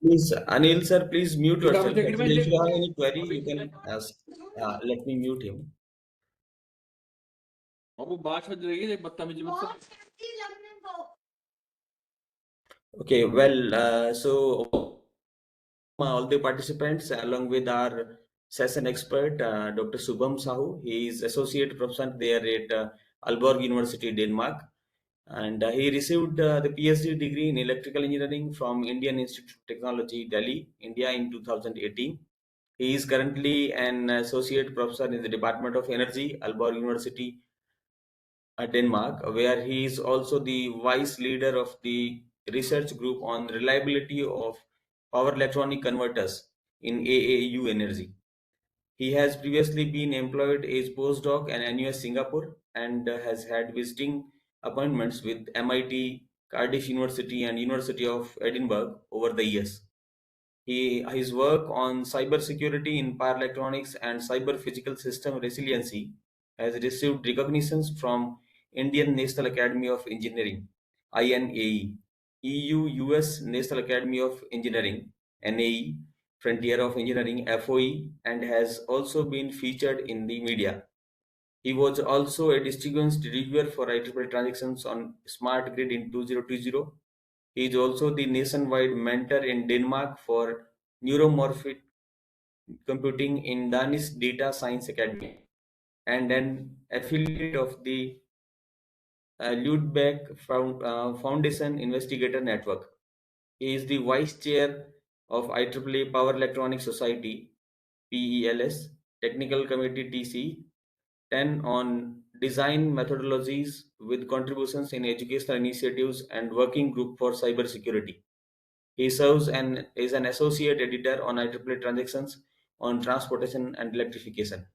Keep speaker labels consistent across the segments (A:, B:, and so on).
A: Please, Anil sir, please mute yourself. Actually, if you have any query, you can ask. Let me mute him. Okay, well, so all the participants, along with our session expert, Dr. Subham Sahoo. He is associate professor there at Aalborg University, Denmark, and he received the PhD degree in electrical engineering from Indian Institute of Technology, Delhi, India, in 2018. He is currently an associate professor in the Department of Energy, Aalborg University, Denmark, where he is also the vice leader of the research group on reliability of power electronic converters in AAU Energy. He has previously been employed as postdoc at NUS Singapore and has had visiting appointments with MIT, Cardiff University, and University of Edinburgh over the years. His work on cybersecurity in power electronics and cyber physical system resiliency has received recognitions from Indian National Academy of Engineering, INAE, EU US National Academy of Engineering, NAE, Frontier of Engineering, FOE, and has also been featured in the media. He was also a distinguished reviewer for IEEE transactions on smart grid in 2020. He is also the nationwide mentor in Denmark for neuromorphic computing in Danish Data Science Academy and an affiliate of the Ludbeck Foundation Investigator Network. He is the vice chair of IEEE Power Electronics Society, PELS, Technical Committee TC 10 on design methodologies with contributions in educational initiatives and working group for cybersecurity. He serves is an associate editor on IEEE transactions on transportation and electrification.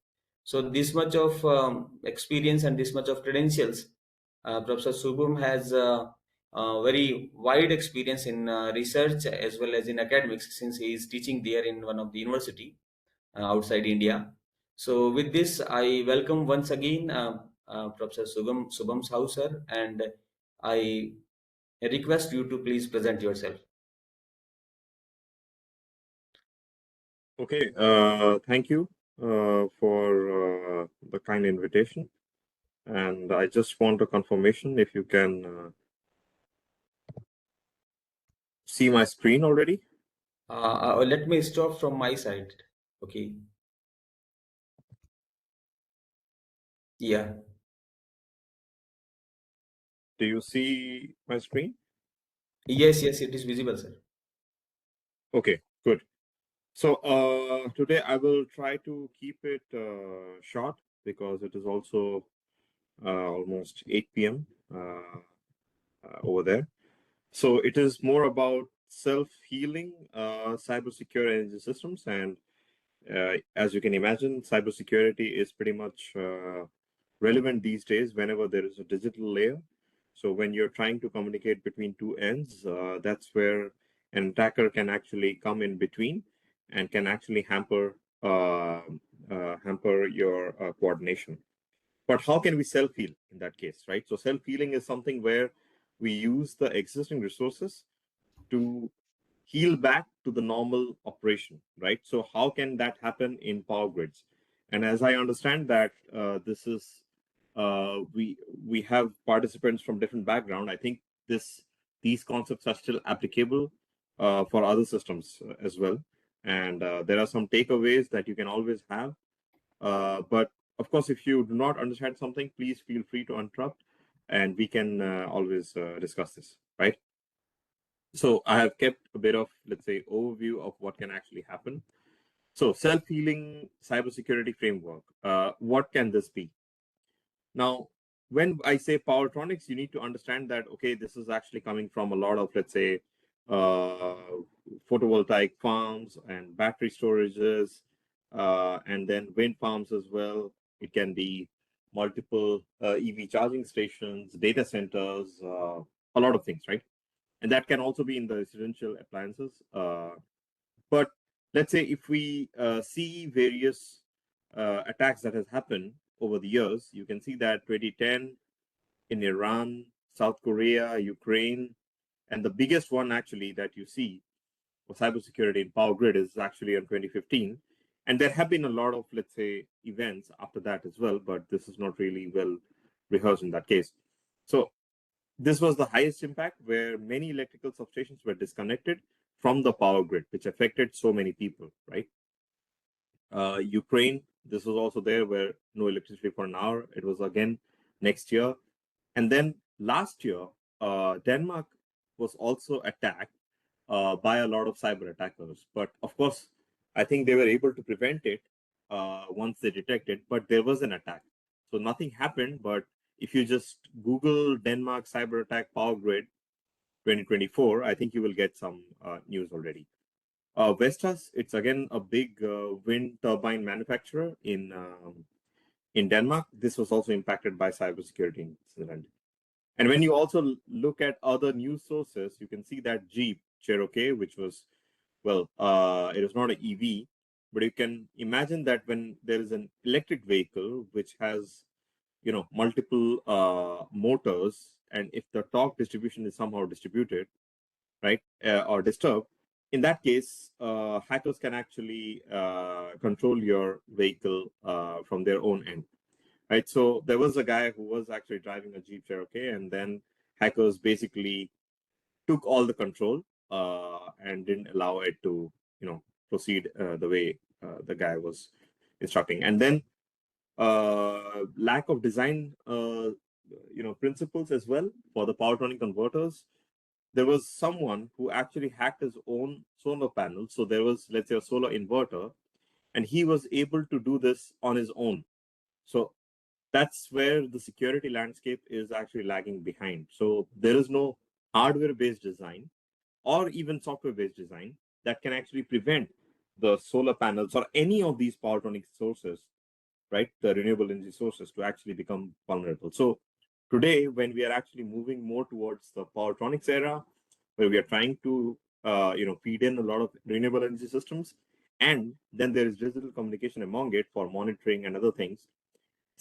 A: So this much of experience and this much of credentials, Professor Subham has very wide experience in research as well as in academics, since he is teaching there in one of the university outside India. So with this, I welcome once again Professor Subham Sahu sir, and I request you to please present yourself.
B: Okay, thank you for the kind invitation. And I just want a confirmation if you can see my screen already.
A: Let me stop from my side. Okay. Yeah.
B: Do you see my screen?
A: Yes, it is visible, sir.
B: Okay, good. So today I will try to keep it short because it is also almost 8 p.m. Over there. So it is more about self-healing cybersecure energy systems. And as you can imagine, cybersecurity is pretty much relevant these days whenever there is a digital layer. So when you're trying to communicate between two ends, that's where an attacker can actually come in between and can actually hamper your coordination. But how can we self-heal in that case, right? So self-healing is something where we use the existing resources to heal back to the normal operation, right? So how can that happen in power grids? And as I understand that this is we have participants from different background. I think these concepts are still applicable for other systems as well. And there are some takeaways that you can always have. But of course, if you do not understand something, please feel free to interrupt, and we can always discuss this, right? So I have kept a bit of, let's say, overview of what can actually happen. So self-healing cybersecurity framework, what can this be? Now, when I say power electronics, you need to understand that, okay, this is actually coming from a lot of, let's say, photovoltaic farms and battery storages, and then wind farms as well. It can be multiple EV charging stations, data centers, a lot of things, right? And that can also be in the residential appliances. But let's say if we see various attacks that has happened over the years, you can see that 2010 in Iran, South Korea, Ukraine, and the biggest one actually that you see for cybersecurity in Power Grid is actually in 2015. And there have been a lot of, let's say, events after that as well, but this is not really well rehearsed in that case. So this was the highest impact where many electrical substations were disconnected from the power grid, which affected so many people, right? Ukraine, this was also there where no electricity for an hour. It was again next year. And then last year, Denmark was also attacked by a lot of cyber attackers. But of course, I think they were able to prevent it once they detected, but there was an attack. So nothing happened. But if you just Google Denmark cyber attack power grid 2024, I think you will get some news already. Vestas, it's again a big wind turbine manufacturer in Denmark. This was also impacted by cybersecurity incident. And when you also look at other news sources, you can see that Jeep Cherokee, which was, well, it was not an EV, but you can imagine that when there is an electric vehicle which has, multiple motors, and if the torque distribution is somehow distributed, right, or disturbed, in that case, hackers can actually control your vehicle from their own end. Right, so there was a guy who was actually driving a Jeep Cherokee, and then hackers basically took all the control and didn't allow it to, proceed the way the guy was instructing. And then lack of design, principles as well for the powertronic converters. There was someone who actually hacked his own solar panel. So there was, let's say, a solar inverter, and he was able to do this on his own. So that's where the security landscape is actually lagging behind. So there is no hardware-based design or even software-based design that can actually prevent the solar panels or any of these powertronic sources, right, the renewable energy sources, to actually become vulnerable. So today, when we are actually moving more towards the powertronics era, where we are trying to feed in a lot of renewable energy systems, and then there is digital communication among it for monitoring and other things,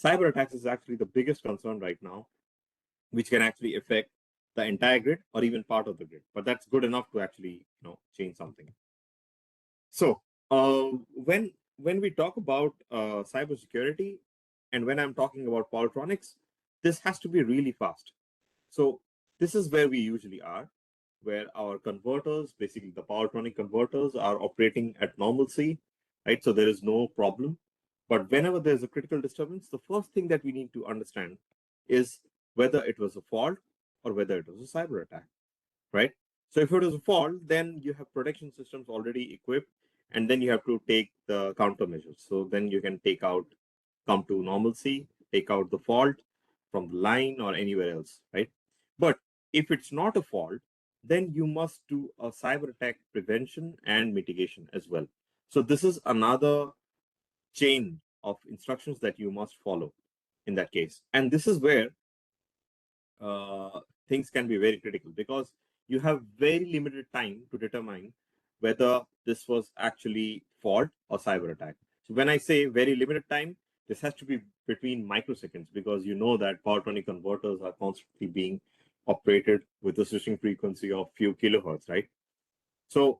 B: cyber attacks is actually the biggest concern right now, which can actually affect the entire grid or even part of the grid. But that's good enough to actually change something. So when we talk about cybersecurity, and when I'm talking about powertronics, this has to be really fast. So this is where we usually are, where our converters, basically the powertronic converters, are operating at normalcy, right? So there is no problem. But whenever there's a critical disturbance, the first thing that we need to understand is whether it was a fault or whether it was a cyber attack, right? So if it is a fault, then you have protection systems already equipped, and then you have to take the countermeasures. So then you can come to normalcy, take out the fault from the line or anywhere else, right? But if it's not a fault, then you must do a cyber attack prevention and mitigation as well. So this is another chain of instructions that you must follow in that case. And this is where things can be very critical, because you have very limited time to determine whether this was actually fault or cyber attack. So when I say very limited time, this has to be between microseconds, because you know that powertronic converters are constantly being operated with a switching frequency of few kilohertz, right? So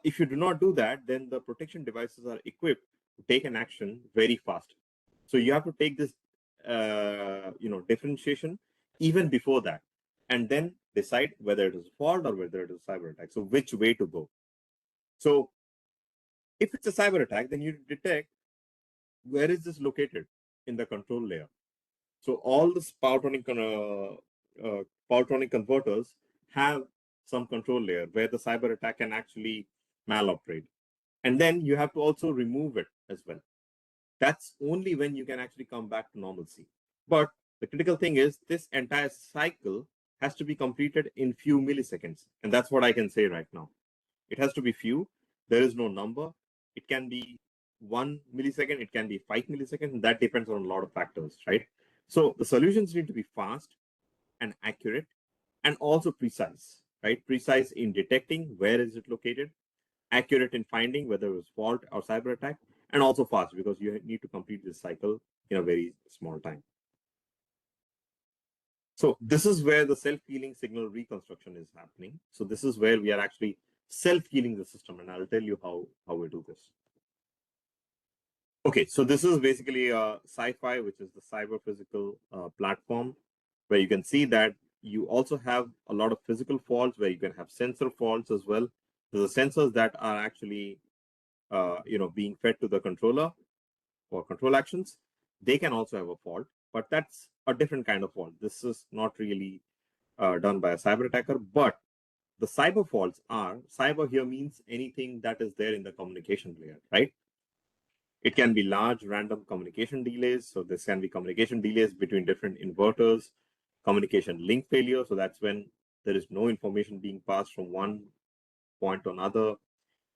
B: if you do not do that, then the protection devices are equipped to take an action very fast. So you have to take this, differentiation even before that, and then decide whether it is a fault or whether it is a cyber attack. So which way to go? So if it's a cyber attack, then you detect where is this located in the control layer. So all the powertronic converters have some control layer where the cyber attack can actually maloperate. And then you have to also remove it as well. That's only when you can actually come back to normalcy. But the critical thing is this entire cycle has to be completed in few milliseconds. And that's what I can say right now. It has to be few. There is no number. It can be 1 millisecond. It can be 5 milliseconds. That depends on a lot of factors, right? So the solutions need to be fast and accurate and also precise, right? Precise in detecting where is it located, accurate in finding whether it was fault or cyber attack, and also fast, because you need to complete this cycle in a very small time. So this is where the self-healing signal reconstruction is happening. So this is where we are actually self-healing the system, and I'll tell you how we do this. Okay, so this is basically a sci-fi, which is the cyber physical platform, where you can see that you also have a lot of physical faults, where you can have sensor faults as well. So the sensors that are actually being fed to the controller for control actions, they can also have a fault, but that's a different kind of fault. This is not really done by a cyber attacker, but the cyber faults are, cyber here means anything that is there in the communication layer, right? It can be large random communication delays. So this can be communication delays between different inverters, communication link failure. So that's when there is no information being passed from one point to another.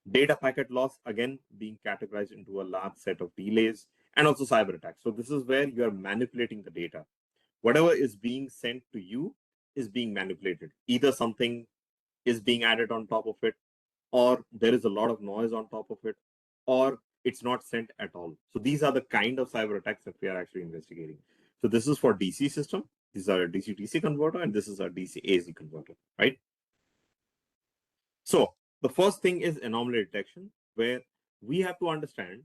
B: Data packet loss, again, being categorized into a large set of delays, and also cyber attacks. So this is where you are manipulating the data. Whatever is being sent to you is being manipulated. Either something is being added on top of it, or there is a lot of noise on top of it, or it's not sent at all. So these are the kind of cyber attacks that we are actually investigating. So this is for DC system. These are a DC-DC converter, and this is a DC-AC converter, right? So the first thing is anomaly detection, where we have to understand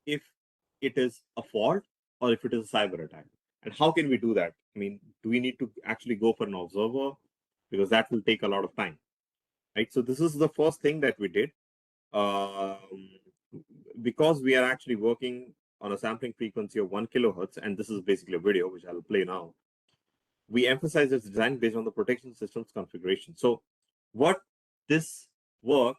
B: if it is a fault or if it is a cyber attack. And how can we do that? I mean, do we need to actually go for an observer? Because that will take a lot of time, right? So this is the first thing that we did. Because we are actually working on a sampling frequency of 1 kilohertz, and this is basically a video which I'll play now. We emphasize its design based on the protection system's configuration. So what this work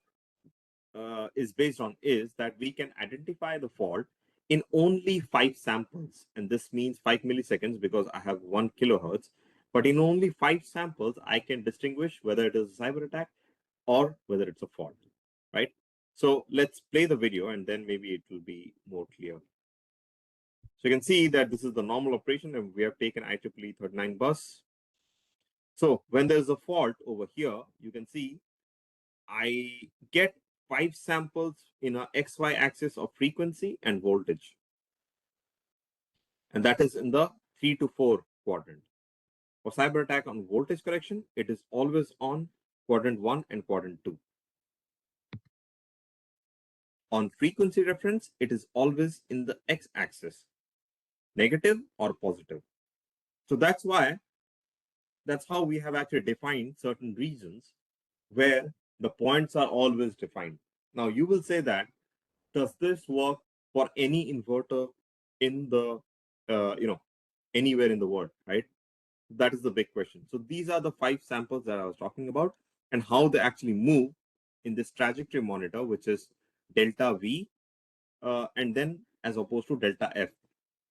B: is based on is that we can identify the fault in only 5 samples, and this means 5 milliseconds because I have 1 kilohertz. But in only 5 samples, I can distinguish whether it is a cyber attack or whether it's a fault, right? So let's play the video, and then maybe it will be more clear. So you can see that this is the normal operation, and we have taken IEEE 39 bus. So when there's a fault over here, you can see I get 5 samples in a XY axis of frequency and voltage. And that is in the 3 to 4 quadrant. For cyber attack on voltage correction, it is always on quadrant 1 and quadrant 2. On frequency reference, it is always in the X axis, negative or positive. So that's how we have actually defined certain regions where the points are always defined. Now you will say that, does this work for any inverter in the, anywhere in the world, right? That is the big question. So these are the 5 samples that I was talking about and how they actually move in this trajectory monitor, which is delta V, and then as opposed to delta F.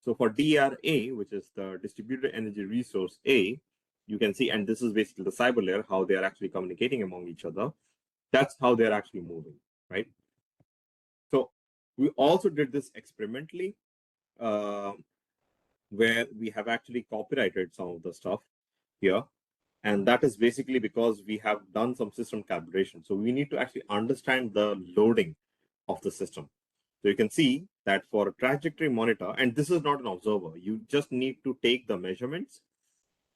B: So for DRA, which is the distributed energy resource A, you can see, and this is basically the cyber layer, how they are actually communicating among each other. That's how they're actually moving, right? So we also did this experimentally, where we have actually copyrighted some of the stuff here. And that is basically because we have done some system calibration. So we need to actually understand the loading of the system. So you can see that for a trajectory monitor, and this is not an observer, you just need to take the measurements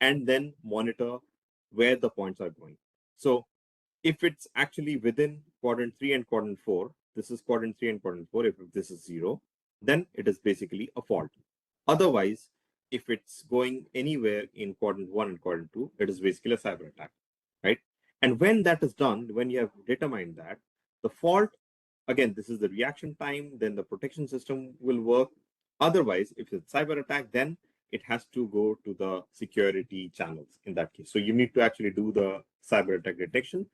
B: and then monitor where the points are going. So if it's actually within quadrant 3 and quadrant 4, this is quadrant 3 and quadrant 4, if this is 0, then it is basically a fault. Otherwise, if it's going anywhere in quadrant 1 and quadrant 2, it is basically a cyber attack, right? And when that is done, when you have determined that, the fault, again, this is the reaction time, then the protection system will work. Otherwise, if it's cyber attack, then it has to go to the security channels in that case. So you need to actually do the cyber attack detection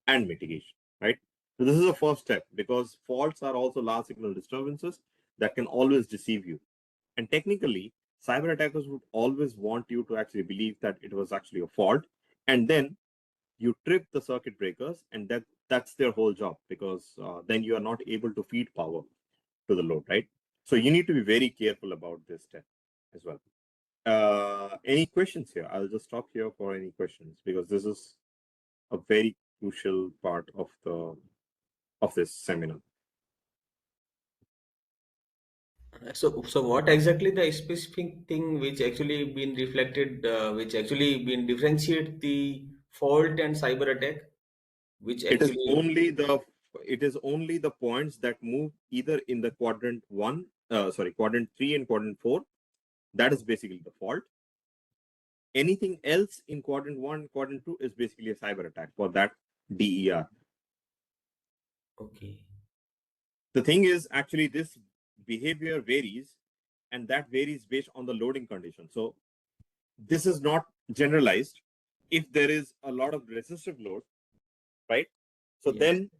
B: and mitigation, right? So this is the first step, because faults are also large signal disturbances that can always deceive you. And technically, cyber attackers would always want you to actually believe that it was actually a fault, and then you trip the circuit breakers, and that's their whole job, because then you are not able to feed power to the load, right? So you need to be very careful about this step as well. Any questions here? I'll just stop here for any questions, because this is a very crucial part of this seminar.
A: So what exactly the specific thing which actually been reflected, which actually been differentiate the fault and cyber attack, which
B: It is
A: actually,
B: only the points that move either in the quadrant 3 and quadrant 4. That is basically the fault. Anything else in quadrant 1, quadrant 2 is basically a cyber attack for that DER.
A: okay,
B: The thing is, actually, this behavior varies, and that varies based on the loading condition. So this is not generalized. If there is a lot of resistive load, right? So
A: yes,
B: then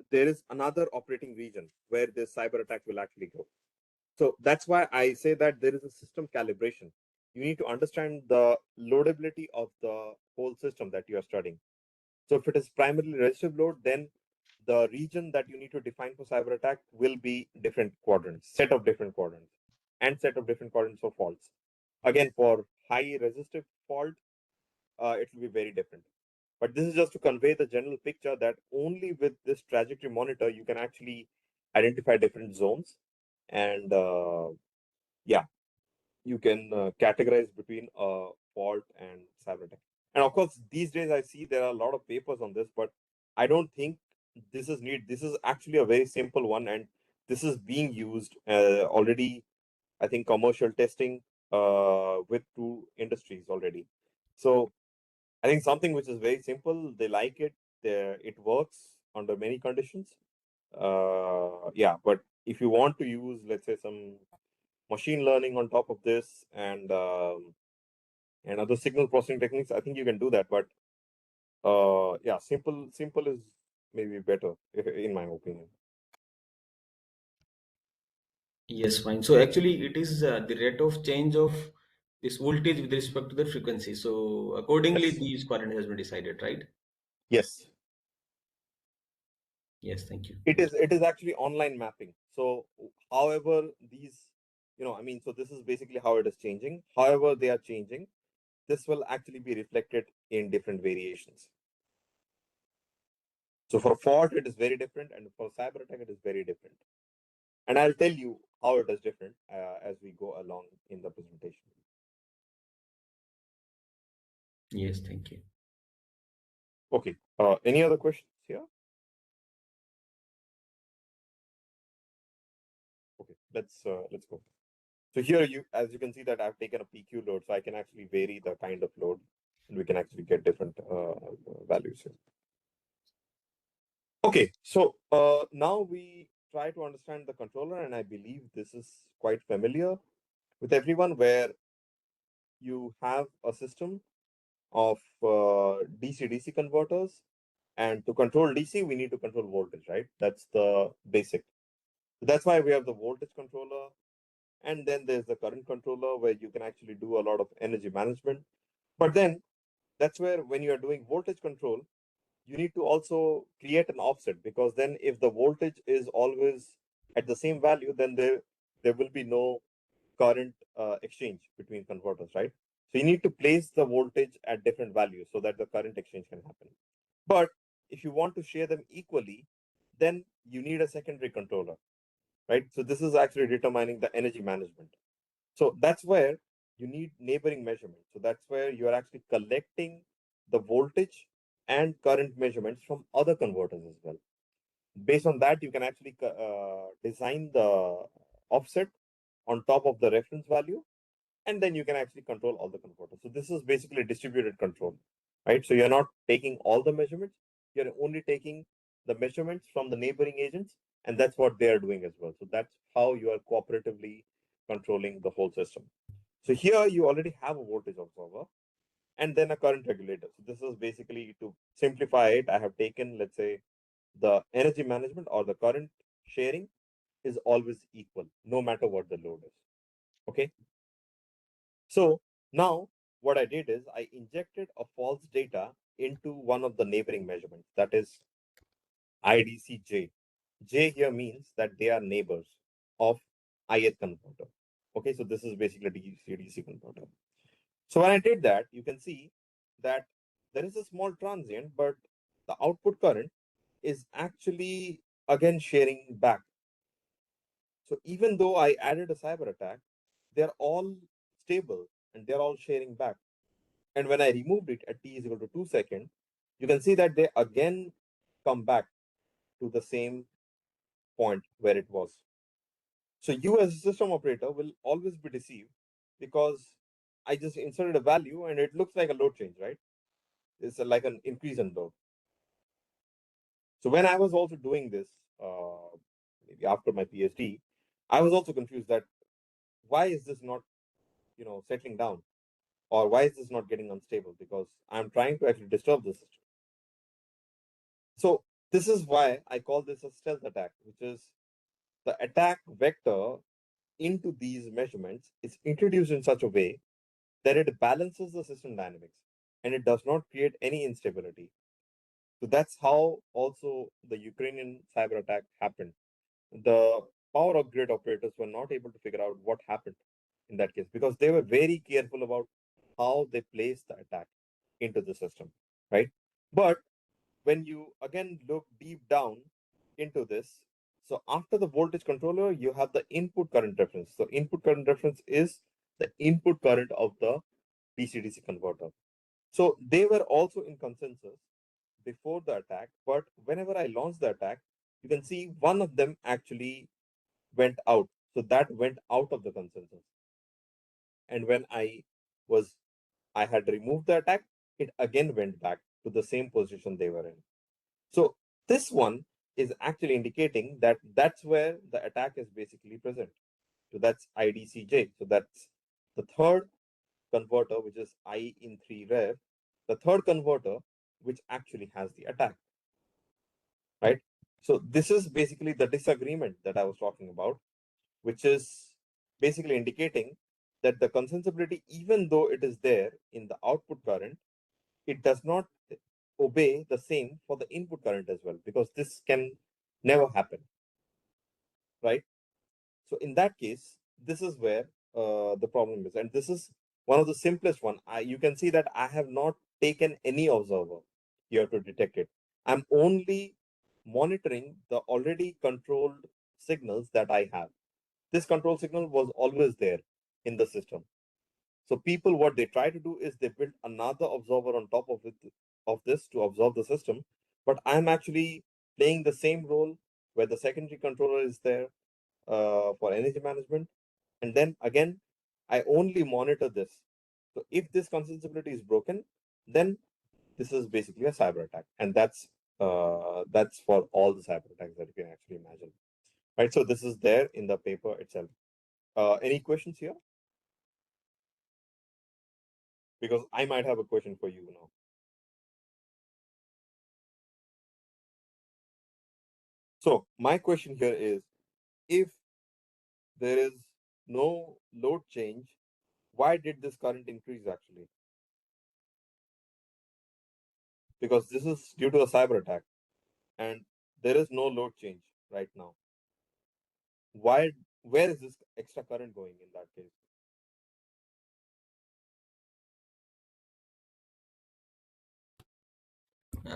B: there is another operating region where this cyber attack will actually go. So that's why I say that there is a system calibration. You need to understand the loadability of the whole system that you are studying. So if it is primarily resistive load, then the region that you need to define for cyber attack will be different quadrants, set of different quadrants, and set of different quadrants for faults. Again, for high resistive fault, it will be very different. But this is just to convey the general picture that only with this trajectory monitor you can actually identify different zones, and yeah, you can categorize between a fault and cyber attack. And of course, these days I see there are a lot of papers on this, but I don't think this is needed. This is actually a very simple one, and this is being used already. I think commercial testing with two industries already. So I think something which is very simple. They like it. It works under many conditions. Yeah, but if you want to use, let's say, some machine learning on top of this and other signal processing techniques, I think you can do that. But yeah, simple is maybe better, in my opinion.
A: yes, fine. So actually, it is the rate of change of this voltage with respect to the frequency. So accordingly,
B: Yes.
A: these current has been decided, right?
B: Yes.
A: Yes, thank you.
B: It is actually online mapping. So however these, I mean, so this is basically how it is changing. However they are changing, this will actually be reflected in different variations. So for fault, it is very different, and for cyber attack, it is very different. And I'll tell you how it is different as we go along in the presentation.
A: Yes, thank you.
B: Okay. Any other questions here? Okay. Let's go. So here as you can see that I've taken a PQ load, so I can actually vary the kind of load, and we can actually get different values here. Okay. So now we try to understand the controller, and I believe this is quite familiar with everyone, where you have a system of DC-DC converters, and to control DC, we need to control voltage, right? That's the basic. That's why we have the voltage controller, and then there's the current controller where you can actually do a lot of energy management. But then that's where when you are doing voltage control, you need to also create an offset, because then if the voltage is always at the same value, then there will be no current exchange between converters, right? So you need to place the voltage at different values so that the current exchange can happen. But if you want to share them equally, then you need a secondary controller, right? So this is actually determining the energy management. So that's where you need neighboring measurements. So that's where you are actually collecting the voltage and current measurements from other converters as well. Based on that, you can actually design the offset on top of the reference value, and then you can actually control all the converters. So this is basically distributed control, right? So you're not taking all the measurements, you're only taking the measurements from the neighboring agents, and that's what they are doing as well. So that's how you are cooperatively controlling the whole system. So here you already have a voltage observer and then a current regulator. So this is basically, to simplify it, I have taken, let's say, the energy management or the current sharing is always equal, no matter what the load is. Okay. So now what I did is I injected a false data into one of the neighboring measurements, that is IDCJ. J here means that they are neighbors of ith converter. Okay, so this is basically a DC-DC converter. So when I did that, you can see that there is a small transient, but the output current is actually again sharing back. So even though I added a cyber attack, they're all stable and they're all sharing back. And when I removed it at t is equal to 2 seconds, you can see that they again come back to the same point where it was. So you as a system operator will always be deceived because I just inserted a value and it looks like a load change, right? It's like an increase in load. So when I was also doing this, maybe after my PhD, I was also confused that why is this not, settling down, or why is this not getting unstable? Because I'm trying to actually disturb the system. So this is why I call this a stealth attack, which is the attack vector into these measurements is introduced in such a way that it balances the system dynamics and it does not create any instability. So that's how also the Ukrainian cyber attack happened. The power grid operators were not able to figure out what happened in that case because they were very careful about how they placed the attack into the system, right? But when you again look deep down into this, so after the voltage controller, you have the input current reference. So input current reference is the input current of the DC-DC converter. So they were also in consensus before the attack, but whenever I launched the attack, you can see one of them actually went out. So that went out of the consensus. And when I had removed the attack, it again went back to the same position they were in. So this one is actually indicating that that's where the attack is basically present. So that's IDCJ. So that's the third converter, which is I in 3 rev, the third converter, which actually has the attack, right? So this is basically the disagreement that I was talking about, which is basically indicating that the consensibility, even though it is there in the output current, it does not obey the same for the input current as well, because this can never happen, right? So in that case, this is where the problem is, and this is one of the simplest one. You can see that I have not taken any observer here to detect it. I'm only monitoring the already controlled signals that I have. This control signal was always there in the system. So people, what they try to do is they build another observer on top of it, of this, to observe the system. But I'm actually playing the same role where the secondary controller is there for energy management. And then again, I only monitor this. So if this consensibility is broken, then this is basically a cyber attack. And that's for all the cyber attacks that you can actually imagine. Right. So this is there in the paper itself. Any questions here? Because I might have a question for you now. So my question here is, if there is no load change, why did this current increase actually? Because this is due to a cyber attack and there is no load change right now. Why? Where is this extra current going in that case?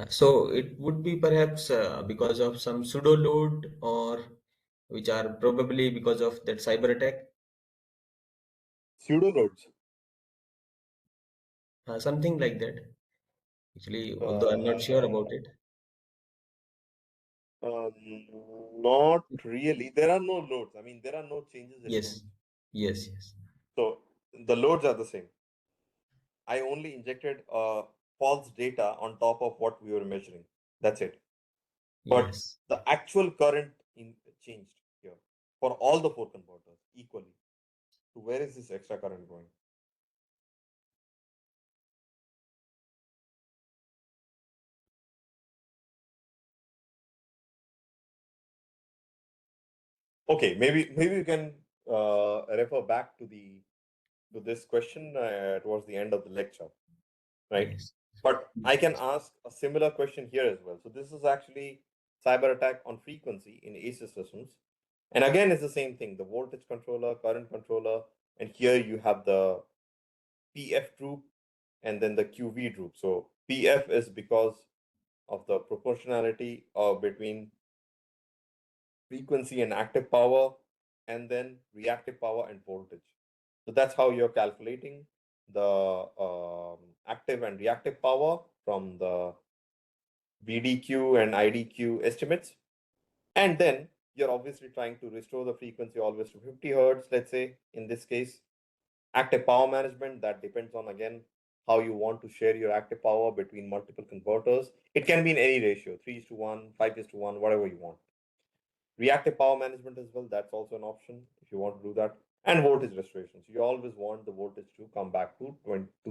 A: So it would be perhaps because of some pseudo load, or which are probably because of that cyber attack,
B: Pseudo loads.
A: something like that. Actually, although I'm not sure about
B: Uh,
A: it.
B: um, Not really. There are no loads. I mean, there are no changes in load.
A: Yes, yes, yes,
B: So the loads are the same. I only injected false data on top of what we were measuring. That's it. But
A: yes.
B: the actual current changed here for all the four converters equally. So where is this extra current going? Okay, maybe you can refer back to this question towards the end of the lecture, right?
A: Yes.
B: But I can ask a similar question here as well. So this is actually cyber attack on frequency in AC systems. And again, it's the same thing, the voltage controller, current controller, and here you have the PF group and then the QV group. So PF is because of the proportionality between frequency and active power. and then reactive power and voltage. So that's how you're calculating the active and reactive power from the VDQ and IDQ estimates. And then you're obviously trying to restore the frequency always to 50 hertz, let's say, in this case. Active power management, that depends on, again, how you want to share your active power between multiple converters. It can be in any ratio, 3:1, 5:1, whatever you want. Reactive power management as well, that's also an option if you want to do that. And voltage restoration. So you always want the voltage to come back to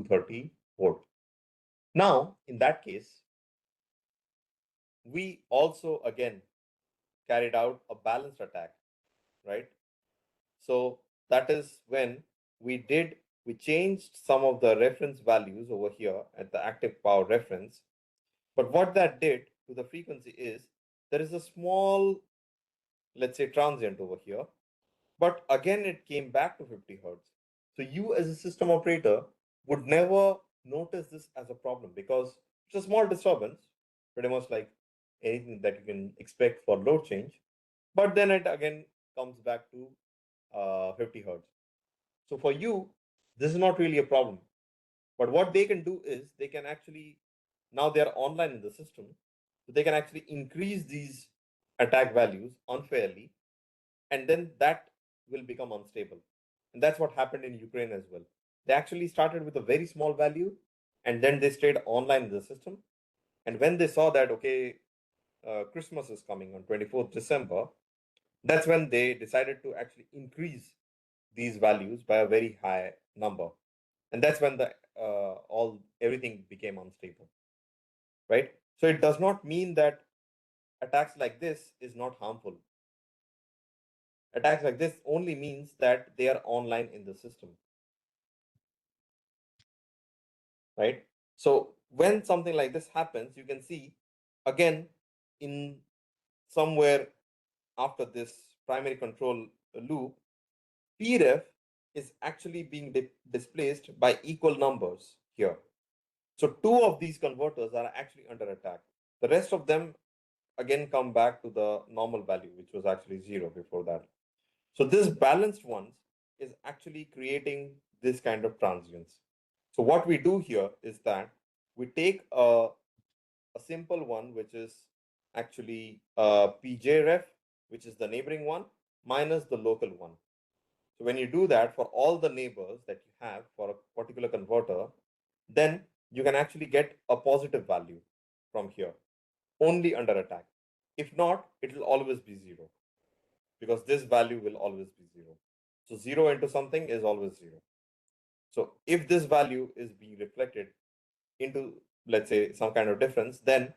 B: 30 volt. Now, in that case, we also, again, carried out a balanced attack, right? So that is when we changed some of the reference values over here at the active power reference. But what that did to the frequency is there is a small, let's say, transient over here. But again, it came back to 50 hertz. So you as a system operator would never notice this as a problem because it's a small disturbance, pretty much like anything that you can expect for load change. But then it again comes back to 50 hertz. So for you, this is not really a problem. But what they can do is they can actually, now they are online in the system, so they can actually increase these attack values unfairly, and then that will become unstable. And that's what happened in Ukraine as well. They actually started with a very small value, and then they stayed online in the system. And when they saw that, okay, Christmas is coming on 24th December, that's when they decided to actually increase these values by a very high number, and that's when the everything became unstable, right? So it does not mean that attacks like this is not harmful. Attacks like this only means that they are online in the system, right? So when something like this happens, you can see again in somewhere after this primary control loop, PREF is actually being displaced by equal numbers here. So two of these converters are actually under attack. The rest of them again come back to the normal value, which was actually 0 before that. So this balanced ones is actually creating this kind of transients. So what we do here is that we take a simple one, which is actually PJREF, which is the neighboring one, minus the local one. So when you do that for all the neighbors that you have for a particular converter, then you can actually get a positive value from here, only under attack. If not, it will always be 0 because this value will always be 0. So 0 into something is always 0. So if this value is being reflected into, let's say, some kind of difference, then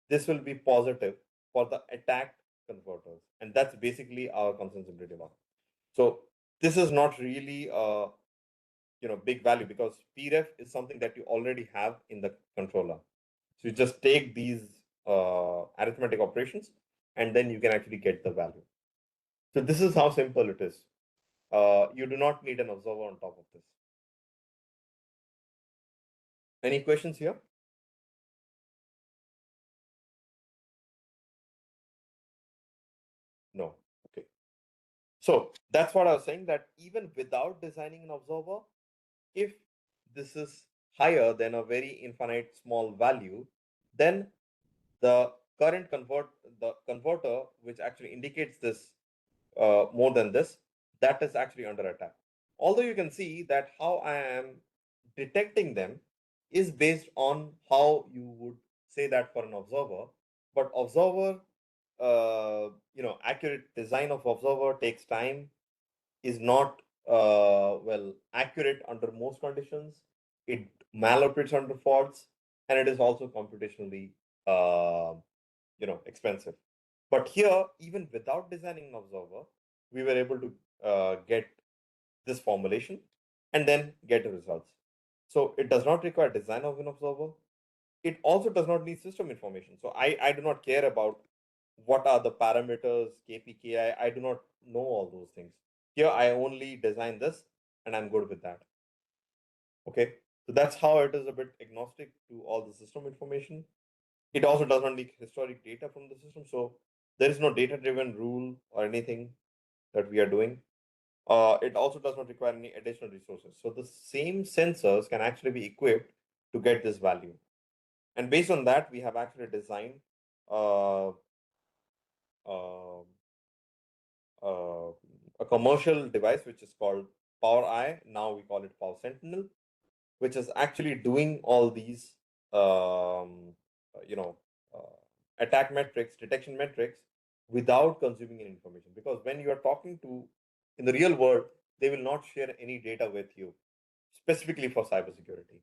B: this will be positive for the attacked converters. And that's basically our consensus law. So this is not really a big value because PREF is something that you already have in the controller. So you just take these arithmetic operations and then you can actually get the value. So this is how simple it is. You do not need an observer on top of this. Any questions here? No. Okay. So that's what I was saying, that even without designing an observer, if this is higher than a very infinite small value, then the converter, which actually indicates this more than this, that is actually under attack. Although you can see that how I am detecting them is based on how you would say that for an observer, but observer, accurate design of observer takes time, is not accurate under most conditions. It maloperates under faults, and it is also computationally expensive. But here, even without designing an observer, we were able to get this formulation and then get the results. So it does not require design of an observer. It also does not need system information. So I do not care about what are the parameters, KPKI. I do not know all those things. Here, I only design this and I'm good with that. Okay. So that's how it is a bit agnostic to all the system information. It also does not need historic data from the system. So there is no data-driven rule or anything that we are doing. It also does not require any additional resources. So the same sensors can actually be equipped to get this value. And based on that, we have actually designed uh, uh, uh, a commercial device which is called Power Eye. Now we call it Power Sentinel, which is actually doing all these, um, you know, attack metrics, detection metrics, without consuming any information. Because when you are talking to in the real world, they will not share any data with you, specifically for cybersecurity.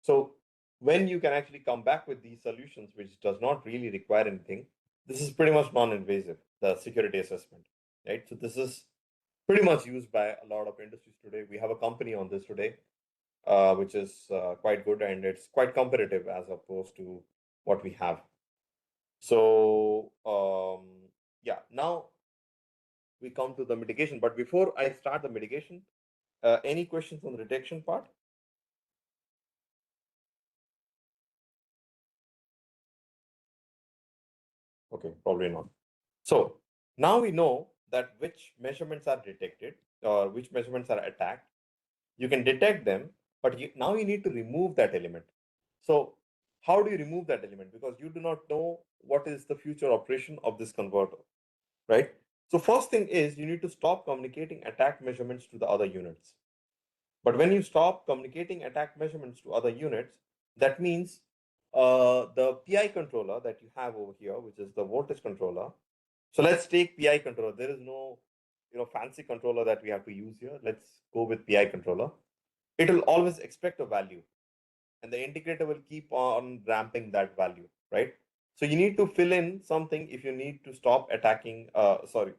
B: So when you can actually come back with these solutions, which does not really require anything, this is pretty much non-invasive, the security assessment, right? So this is pretty much used by a lot of industries today. We have a company on this today, which is quite good, and it's quite competitive as opposed to what we have. So yeah, now we come to the mitigation. But before I start the mitigation, any questions on the detection part? Okay, probably not. So now we know that which measurements are detected or which measurements are attacked. You can detect them, but now you need to remove that element. So how do you remove that element? Because you do not know what is the future operation of this converter, right? So first thing is you need to stop communicating attack measurements to the other units. But when you stop communicating attack measurements to other units, that means the PI controller that you have over here, which is the voltage controller. So let's take PI controller. There is no fancy controller that we have to use here. Let's go with PI controller. It will always expect a value, and the integrator will keep on ramping that value, right? So you need to fill in something if you need to stop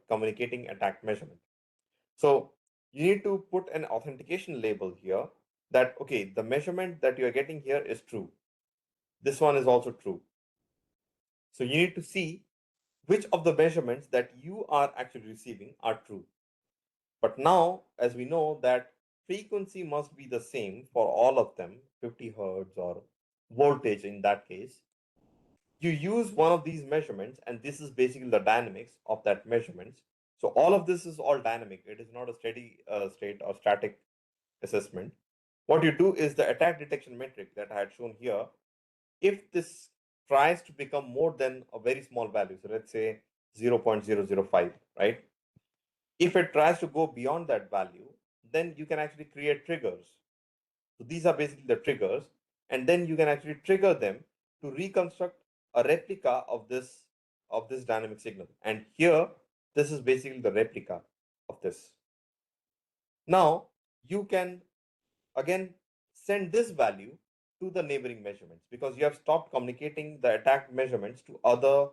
B: communicating attack measurement. So you need to put an authentication label here that, okay, the measurement that you're getting here is true. This one is also true. So you need to see which of the measurements that you are actually receiving are true. But now, as we know that frequency must be the same for all of them, 50 hertz or voltage in that case, you use one of these measurements, and this is basically the dynamics of that measurements. So all of this is all dynamic. It is not a steady state or static assessment. What you do is the attack detection metric that I had shown here. If this tries to become more than a very small value, so let's say 0.005, right? If it tries to go beyond that value, then you can actually create triggers. So these are basically the triggers, and then you can actually trigger them to reconstruct a replica of this dynamic signal. And here, this is basically the replica of this. Now you can again send this value to the neighboring measurements because you have stopped communicating the attack measurements to other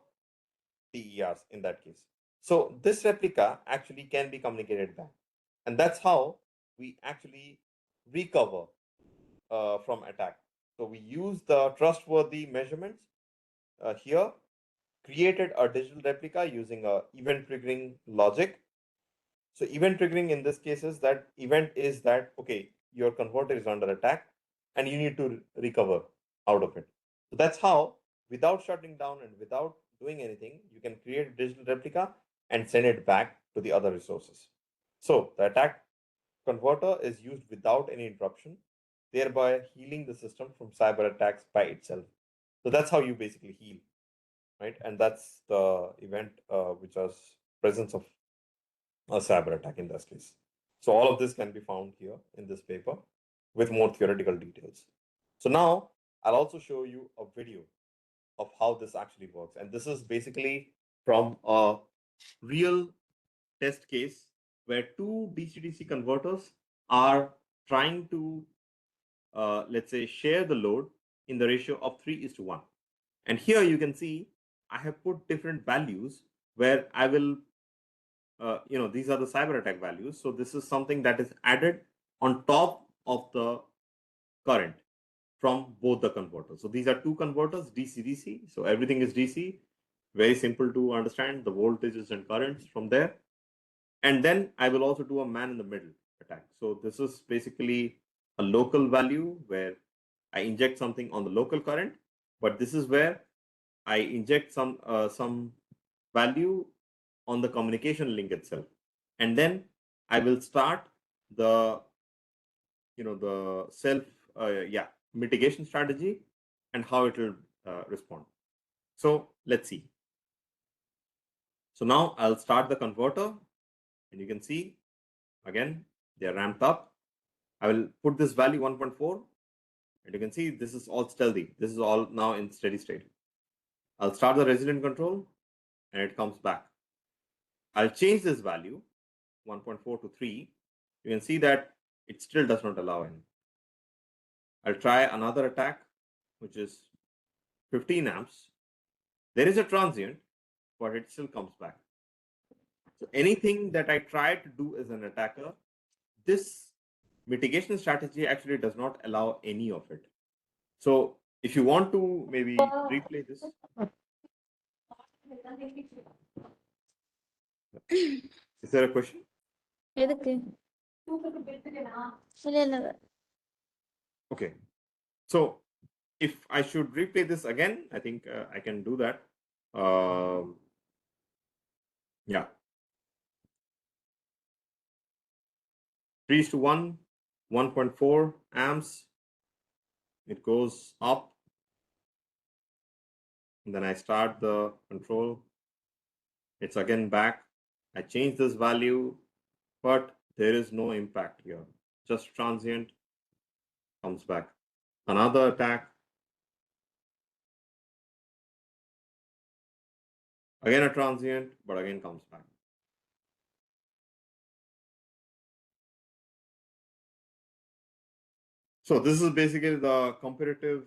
B: TERs in that case. So this replica actually can be communicated back. And that's how we actually recover from attack. So we use the trustworthy measurements here, created a digital replica using a event triggering logic. So event triggering in this case is that event is that, okay, your converter is under attack and you need to recover out of it. So that's how, without shutting down and without doing anything, you can create a digital replica and send it back to the other resources. So the attack converter is used without any interruption, thereby healing the system from cyber attacks by itself. So that's how you basically heal, right? And that's the event which was presence of a cyber attack in this case. So all of this can be found here in this paper with more theoretical details. So now I'll also show you a video of how this actually works. And this is basically from a real test case where two DC-DC converters are trying to, let's say, share the load in the ratio of 3:1. And here you can see I have put different values where I will these are the cyber attack values. So this is something that is added on top of the current from both the converters. So these are two converters, DC, DC. So everything is DC. Very simple to understand the voltages and currents from there. And then I will also do a man in the middle attack. So this is basically a local value where I inject something on the local current, but this is where I inject some value on the communication link itself. And then I will start the the self mitigation strategy and how it will respond. So let's see. So now I'll start the converter, and you can see again they are ramped up. I will put this value 1.4, and you can see this is all stealthy. This is all now in steady state. I'll start the resilient control, and it comes back. I'll change this value 1.4 to 3. You can see that it still does not allow any. I'll try another attack, which is 15 amps. There is a transient, but it still comes back. So anything that I try to do as an attacker, this mitigation strategy actually does not allow any of it. So if you want to maybe replay this. Is there a question? Okay. So if I should replay this again, I think I can do that. Yeah. 3:1, 1.4 amps. It goes up. And then I start the control. It's again back. I change this value, but there is no impact here. Just transient comes back. Another attack. Again a transient, but again comes back. So this is basically the comparative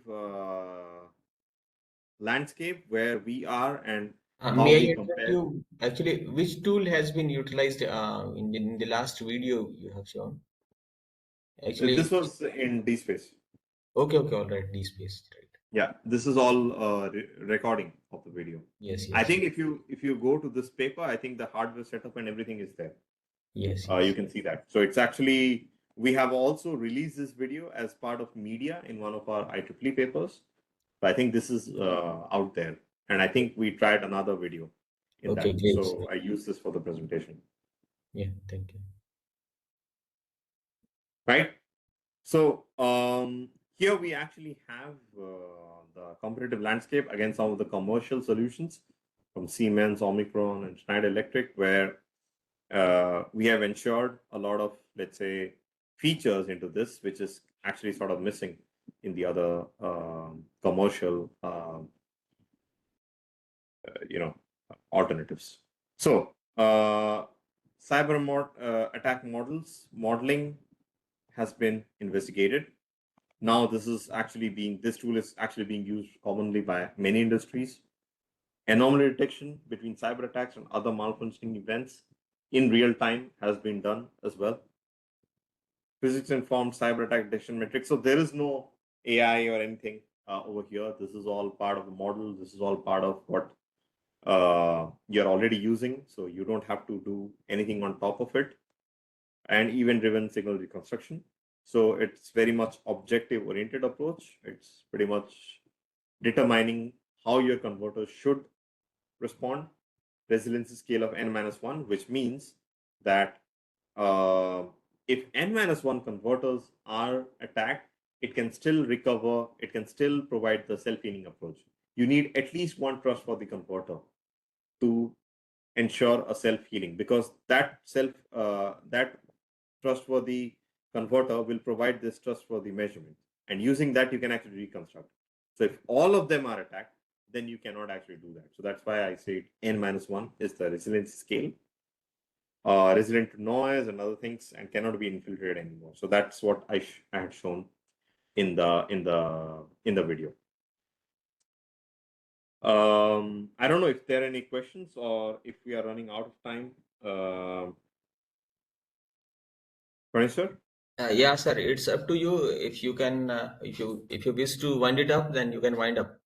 B: landscape where we are and how
A: May I
B: we
A: interrupt
B: compare.
A: you? Actually, which tool has been utilized in the last video you have shown? Actually,
B: This was in DSpace.
A: okay, all right, DSpace, right?
B: Yeah, this is all recording of the video.
A: Yes,
B: I
A: yes,
B: think if you go to this paper, I think the hardware setup and everything is there.
A: yes,
B: You
A: yes.
B: can see that. So it's actually, we have also released this video as part of media in one of our IEEE papers. So I think this is out there. And I think we tried another video in
A: Okay,
B: that.
A: great.
B: So I use this for the presentation.
A: Yeah, thank you.
B: Right? So here we actually have the competitive landscape against some of the commercial solutions from Siemens, Omicron, and Schneider Electric, where we have ensured a lot of, let's say, features into this, which is actually sort of missing in the other commercial, alternatives. So, attack modeling has been investigated. Now, this tool is actually being used commonly by many industries. Anomaly detection between cyber attacks and other malfunctioning events in real time has been done as well. Physics informed cyber attack detection metrics. So there is no AI or anything over here. This is all part of the model. This is all part of what you're already using. So you don't have to do anything on top of it. And event driven signal reconstruction. So it's very much objective oriented approach. It's pretty much determining how your converter should respond. Resiliency scale of n-1, which means that if n-1 converters are attacked, it can still recover, it can still provide the self-healing approach. You need at least one trustworthy converter to ensure a self-healing, because that trustworthy converter will provide this trustworthy measurement. And using that, you can actually reconstruct. So if all of them are attacked, then you cannot actually do that. So that's why I say n-1 is the resilience scale, resilient to noise and other things, and cannot be infiltrated anymore. So that's what I had shown in the video. I don't know if there are any questions or if we are running out of time. Sir?
A: Yeah, sir, it's up to you. If you can, if you wish to wind it up, then you can wind up.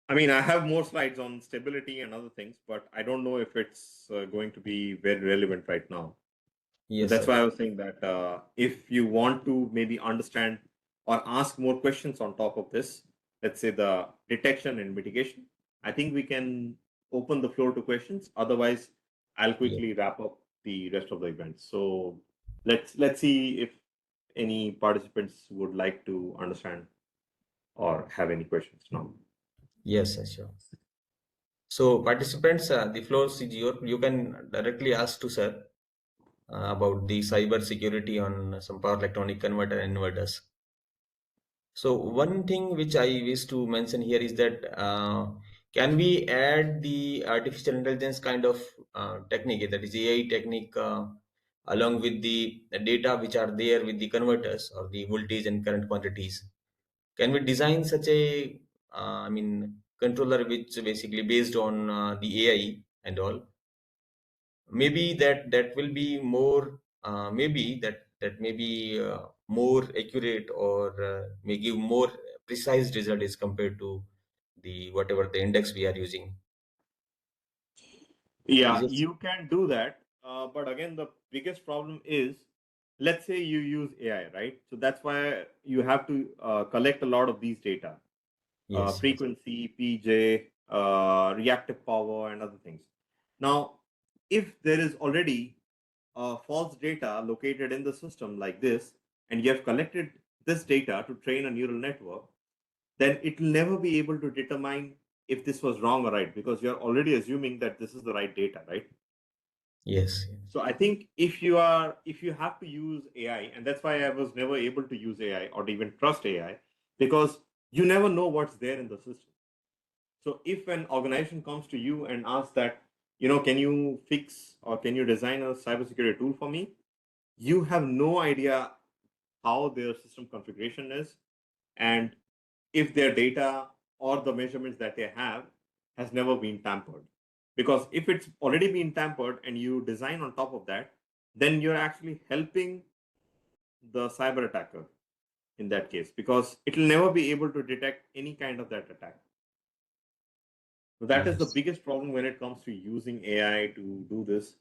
B: I mean, I have more slides on stability and other things, but I don't know if it's going to be very relevant right now.
A: Yes,
B: That's
A: sir.
B: why I was saying that if you want to maybe understand or ask more questions on top of this, let's say the detection and mitigation, I think we can open the floor to questions. Otherwise, I'll
A: Yeah.
B: quickly wrap up the rest of the events. So let's see if any participants would like to understand or have any questions now.
A: Yes, yes, sure. So participants, the floor is your. You can directly ask to sir about the cyber security on some power electronic converter and inverters. So one thing which I wish to mention here is that can we add the artificial intelligence kind of technique, that is AI technique, along with the data which are there with the converters or the voltage and current quantities? Can we design such a, controller which basically based on the AI and all? Maybe that will be more, maybe that may be more accurate or may give more precise result as compared to the whatever the index we are using. Is
B: Yeah,
A: it?
B: you can do that. But again, the biggest problem is, let's say you use AI, right? So that's why you have to collect a lot of these data,
A: Yes, yes,
B: frequency, PJ, reactive power, and other things. Now, if there is already false data located in the system like this, and you have collected this data to train a neural network, then it will never be able to determine if this was wrong or right, because you're already assuming that this is the right data, right?
A: yes,
B: So I think if you have to use AI, and that's why I was never able to use AI or even trust AI, because you never know what's there in the system. So if an organization comes to you and asks that, can you fix or can you design a cybersecurity tool for me? You have no idea how their system configuration is, and if their data or the measurements that they have has never been tampered. Because if it's already been tampered and you design on top of that, then you're actually helping the cyber attacker in that case, because it will never be able to detect any kind of that attack. So that is the
A: yes,
B: biggest problem when it comes to using AI to do this.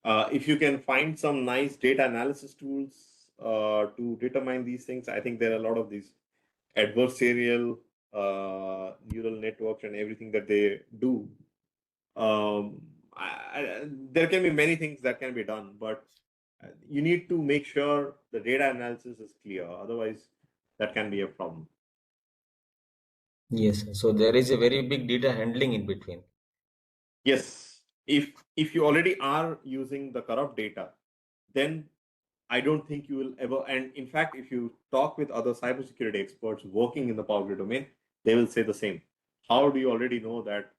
B: If you can find some nice data analysis tools to determine these things, I think there are a lot of these adversarial neural networks and everything that they do. Um, there can be many things that can be done, but you need to make sure the data analysis is clear. Otherwise, that can be a problem.
A: yes. So there is a very big data handling in between.
B: Yes, if you already are using the corrupt data, then I don't think you will ever. And in fact, if you talk with other cybersecurity experts working in the power grid domain, they will say the same. How do you already know that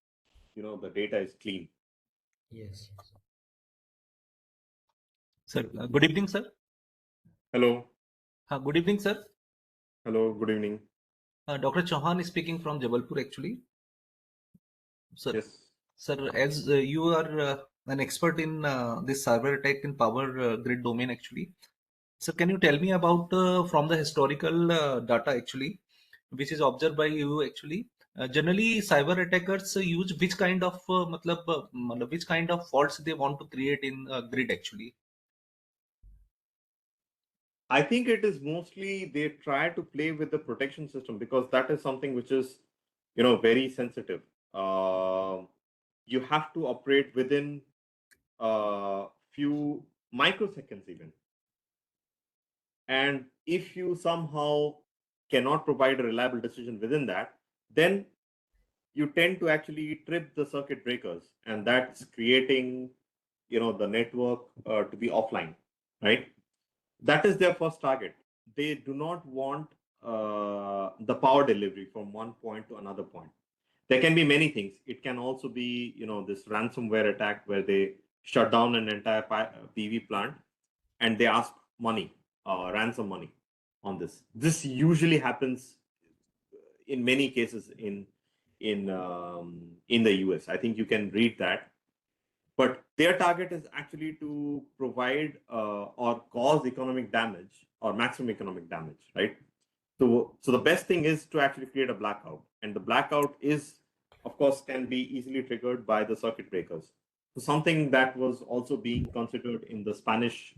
B: the data is clean?
A: Yes, yes.
C: Sir, good evening, sir.
B: Hello,
C: Good evening, sir.
B: hello, good evening.
C: Dr. Chauhan is speaking from Jabalpur, actually. Sir,
B: Yes.
C: sir, as you are an expert in this cyber attack in power grid domain, actually. So, can you tell me about from the historical data, actually, which is observed by you, actually? Generally, cyber attackers use which kind of, which kind of faults they want to create in grid, actually?
B: I think it is mostly they try to play with the protection system, because that is something which is, very sensitive. Uh, you have to operate within few microseconds even. And if you somehow cannot provide a reliable decision within that, then you tend to actually trip the circuit breakers, and that's creating, the network to be offline, right? That is their first target. They do not want the power delivery from one point to another point. There can be many things. It can also be, this ransomware attack where they shut down an entire PV plant and they ask money, ransom money on this. This usually happens in many cases in the US. I think you can read that, but their target is actually to provide or cause economic damage or maximum economic damage, right? So the best thing is to actually create a blackout, and the blackout is, of course, can be easily triggered by the circuit breakers. So something that was also being considered in the Spanish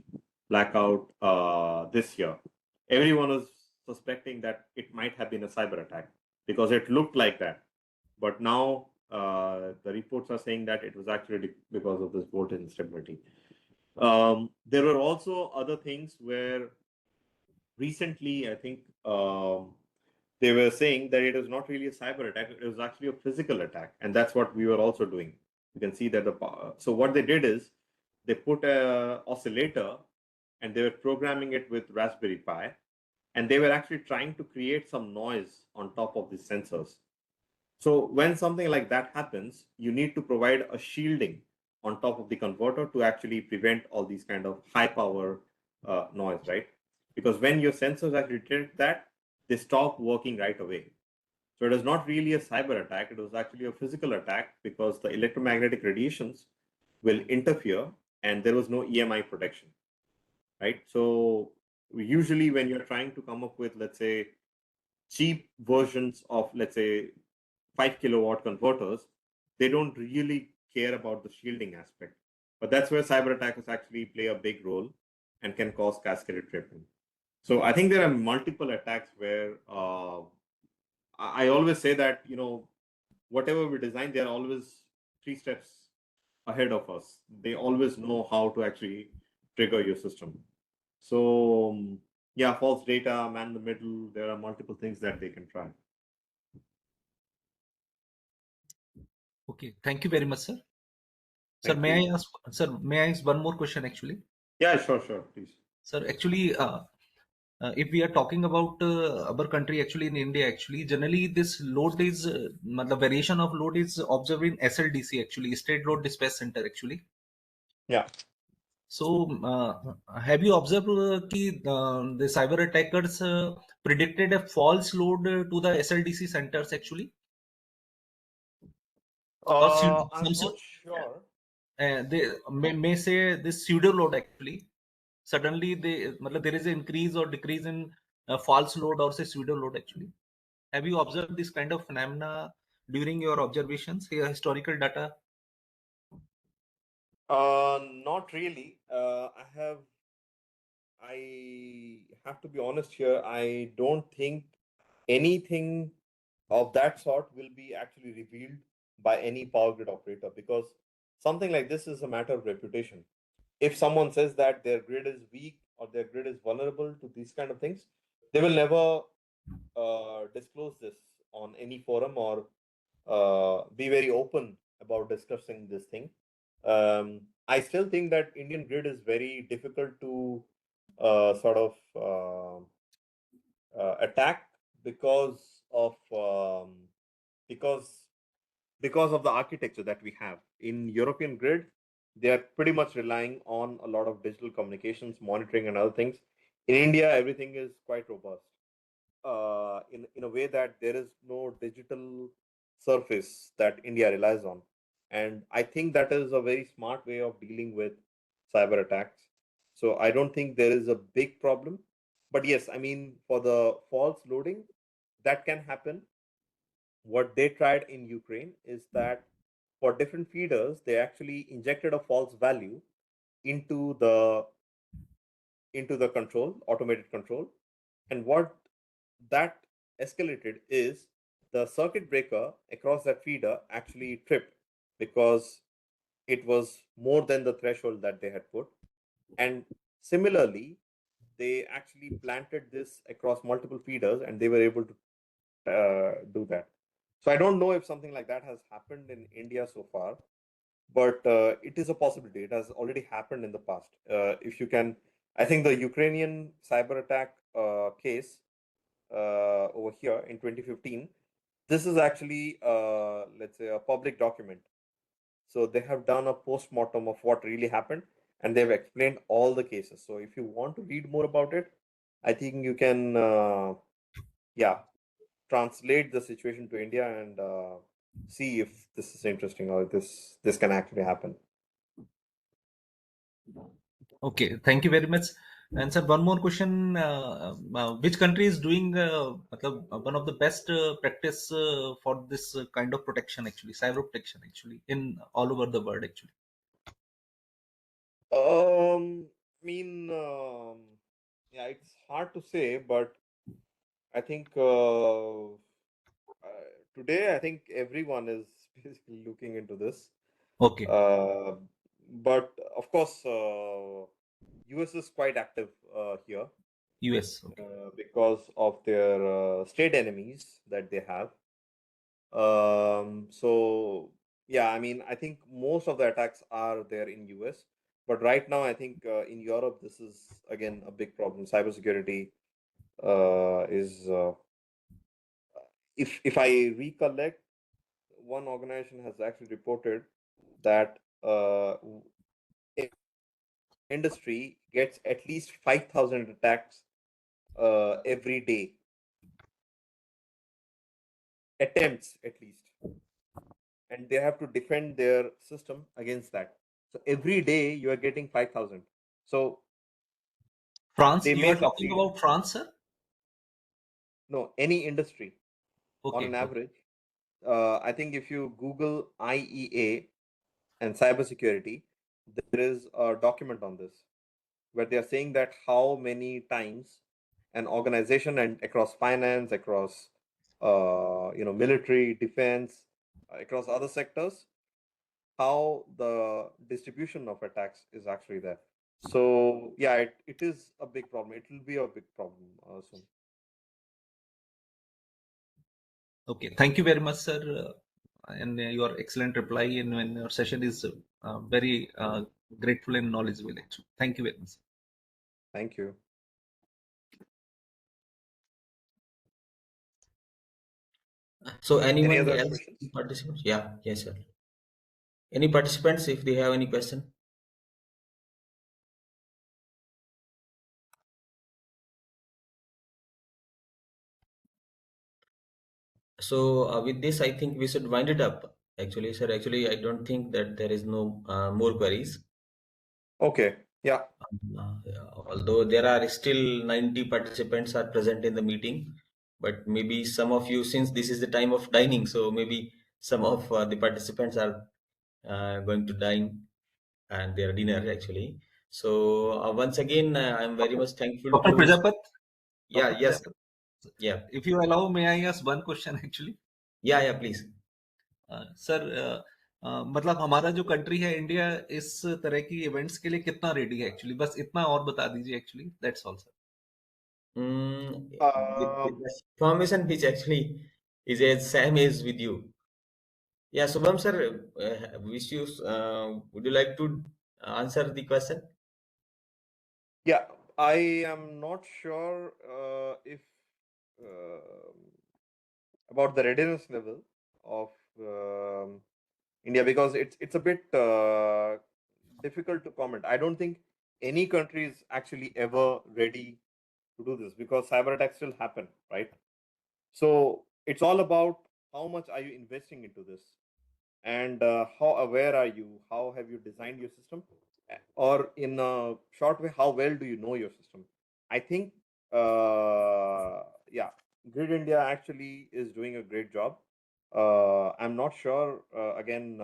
B: blackout this year. Everyone was suspecting that it might have been a cyber attack because it looked like that, but now the reports are saying that it was actually because of this voltage instability. There were also other things where recently, I think they were saying that it was not really a cyber attack; it was actually a physical attack, and that's what we were also doing. You can see that so what they did is they put a oscillator and they were programming it with Raspberry Pi, and they were actually trying to create some noise on top of these sensors. So when something like that happens, you need to provide a shielding on top of the converter to actually prevent all these kind of high power noise, right? Because when your sensors actually detect that, they stop working right away. So it is not really a cyber attack. It was actually a physical attack because the electromagnetic radiations will interfere and there was no EMI protection, right? So usually when you're trying to come up with, let's say, cheap versions of, let's say, 5 kilowatt converters, they don't really care about the shielding aspect. But that's where cyber attackers actually play a big role and can cause cascaded tripping. So I think there are multiple attacks where I always say that, whatever we design, they are always 3 steps ahead of us. They always know how to actually trigger your system. So yeah, false data, man in the middle, there are multiple things that they can try.
C: Okay, thank you very much, sir. Sir,
B: Thank
C: may
B: you.
C: I ask, sir, may I ask one more question actually?
B: Yeah, sure, please.
C: Sir, actually, if we are talking about our country, actually in India, actually, generally this load is, the variation of load is observed in SLDC, actually, State Load Dispatch Center, actually.
B: Yeah.
C: So, have you observed the cyber attackers predicted a false load to the SLDC centers, actually? Or
B: I'm not
C: some,
B: sure.
C: they may say this pseudo load actually. Suddenly, there is an increase or decrease in false load or say pseudo load actually. Have you observed this kind of phenomena during your observations, your historical data?
B: Not really. I have to be honest here. I don't think anything of that sort will be actually revealed by any power grid operator because something like this is a matter of reputation. If someone says that their grid is weak or their grid is vulnerable to these kind of things, they will never disclose this on any forum or be very open about discussing this thing. I still think that Indian grid is very difficult to sort of attack because of because because of the architecture that we have in European grid. They are pretty much relying on a lot of digital communications, monitoring, and other things. In India, everything is quite robust in a way that there is no digital surface that India relies on. And I think that is a very smart way of dealing with cyber attacks. So I don't think there is a big problem. But yes, I mean, for the false loading, that can happen. What they tried in Ukraine is that for different feeders, they actually injected a false value into the control, automated control. And what that escalated is the circuit breaker across that feeder actually tripped because it was more than the threshold that they had put. And similarly, they actually planted this across multiple feeders and they were able to do that. So I don't know if something like that has happened in India so far, but it is a possibility. It has already happened in the past. If you can, I think the Ukrainian cyber attack case over here in 2015, this is actually, let's say, a public document. So they have done a post-mortem of what really happened and they've explained all the cases. So if you want to read more about it, I think you can, yeah, translate the situation to India and see if this is interesting or this can actually happen.
C: Okay, thank you very much. And sir, one more question. Which country is doing one of the best practice for this kind of protection, actually, cyber protection, actually, in all over the world, actually?
B: I mean, yeah, it's hard to say, but I think today I think everyone is basically looking into this.
C: Okay.
B: Uh, but of course, US is quite active here
C: US. Okay.
B: because of their state enemies that they have. So yeah, I mean, I think most of the attacks are there in US, but right now, I think in Europe, this is again a big problem. Cybersecurity is, if I recollect, one organization has actually reported that industry gets at least 5,000 attacks every day, attempts at least, and they have to defend their system against that. So every day you are getting 5,000. So
C: France.
B: they
C: You
B: may
C: are talking
B: succeed.
C: about France, sir?
B: No, any industry on an
C: Okay. Okay.
B: average. I think if you Google IEA and cybersecurity, there is a document on this where they are saying that how many times an organization and across finance, across military, defense, across other sectors, how the distribution of attacks is actually there. So yeah, it is a big problem. It will be a big problem soon.
C: Okay. Thank you very much, sir. And your excellent reply in your session is very grateful and knowledgeable. Actually, thank you very much.
B: Thank you.
A: So
B: Any
A: anyone
B: other
A: else
B: questions?
A: participants? Yeah, yes, sir. Any participants, if they have any question? So with this, I think we should wind it up. Actually, sir, actually, I don't think that there is no more queries.
B: Okay. Yeah.
A: Yeah, although there are still 90 participants are present in the meeting, but maybe some of you, since this is the time of dining, so maybe some of the participants are going to dine and their dinner actually. So once again, I'm very much thankful
C: Dr.
A: to.
C: Prajapat,
A: Yeah,
C: Dr.
A: yes,
C: Prajapat,
A: yeah,
C: if you allow, may I ask one question actually?
A: yeah, yeah, please.
C: Sir मतलब हमारा जो country है India इस तरह की events के लिए कितना रेडी है एक्चुअली, बस इतना और बता दीजिए actually, that's all sir.
A: With
B: Um,
A: the information which actually is as same as with you. Yeah, Subham sir, wish you, would you like to answer the question?
B: yeah, I am not sure if about the readiness level of India, because it's a bit difficult to comment. I don't think any country is actually ever ready to do this because cyber attacks still happen, right? So it's all about how much are you investing into this, and how aware are you? How have you designed your system? Or in a short way, how well do you know your system? I think, yeah, Grid India actually is doing a great job. I'm not sure, again,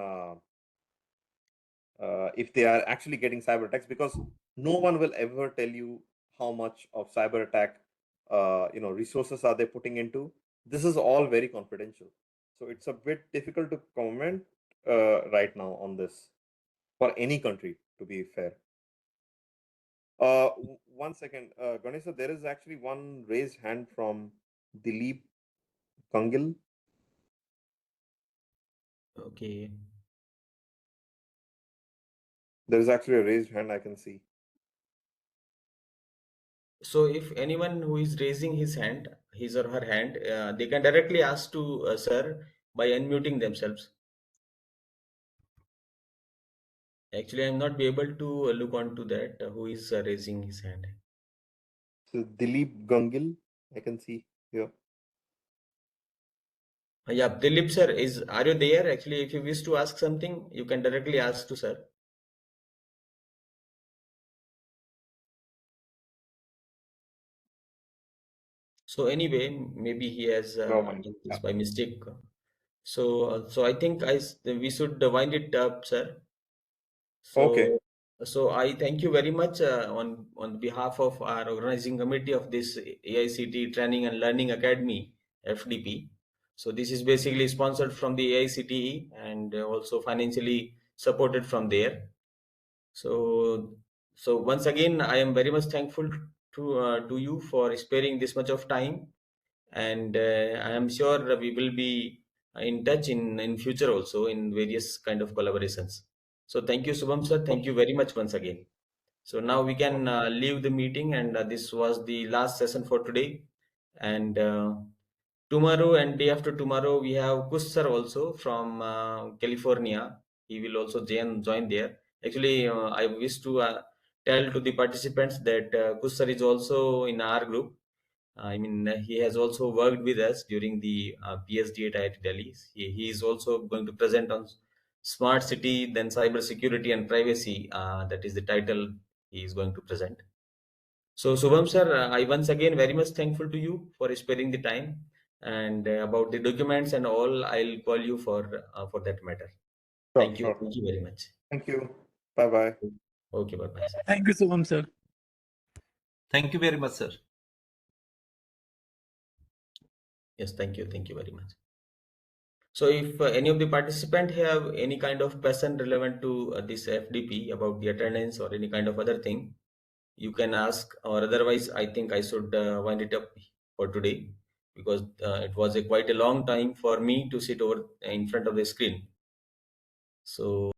B: if they are actually getting cyber attacks, because no one will ever tell you how much of cyber attack resources are they putting into. This is all very confidential, so it's a bit difficult to comment right now on this for any country, to be fair. 1 second, Ganesha, there is actually one raised hand from Dilip Kangil.
A: Okay.
B: There is actually a raised hand I can see.
A: So if anyone who is raising his hand, his or her hand, they can directly ask to sir by unmuting themselves. Actually, I'm not be able to look onto that who is raising his hand.
B: So Dilip Gangil, I can see here.
A: Yeah, Dilip sir, are you there? Actually, if you wish to ask something, you can directly ask to sir. So anyway, maybe he has
B: Never mind.
A: done this
B: Yeah.
A: by mistake. So I think we should wind it up, sir.
B: Okay.
A: So, so I thank you very much on behalf of our organizing committee of this AICT Training and Learning Academy, FDP. So this is basically sponsored from the AICTE and also financially supported from there. So, so once again, I am very much thankful to you for sparing this much of time, and I am sure we will be in touch in future also in various kind of collaborations. So thank you, Subham sir. Thank you very much once again. So now we can leave the meeting, and this was the last session for today. And tomorrow and day after tomorrow, we have Kush sir also from California. He will also join there. Actually, I wish to tell to the participants that Kush sir is also in our group. I mean, he has also worked with us during the PhD at IIT Delhi. He is also going to present on smart city, then cyber security and privacy. That is the title he is going to present. So, Subham sir, I once again very much thankful to you for sparing the time, and about the documents and all, I'll call you for that matter.
B: Sure,
A: Thank you.
B: sure.
A: Thank you very much.
B: Thank you. Bye bye.
A: Okay, bye bye.
D: Thank you, Subham sir.
C: Thank you very much, sir.
A: Yes, thank you. Thank you very much. So if any of the participant have any kind of question relevant to this FDP about the attendance or any kind of other thing, you can ask, or otherwise I think I should wind it up for today, because it was quite a long time for me to sit over in front of the screen. So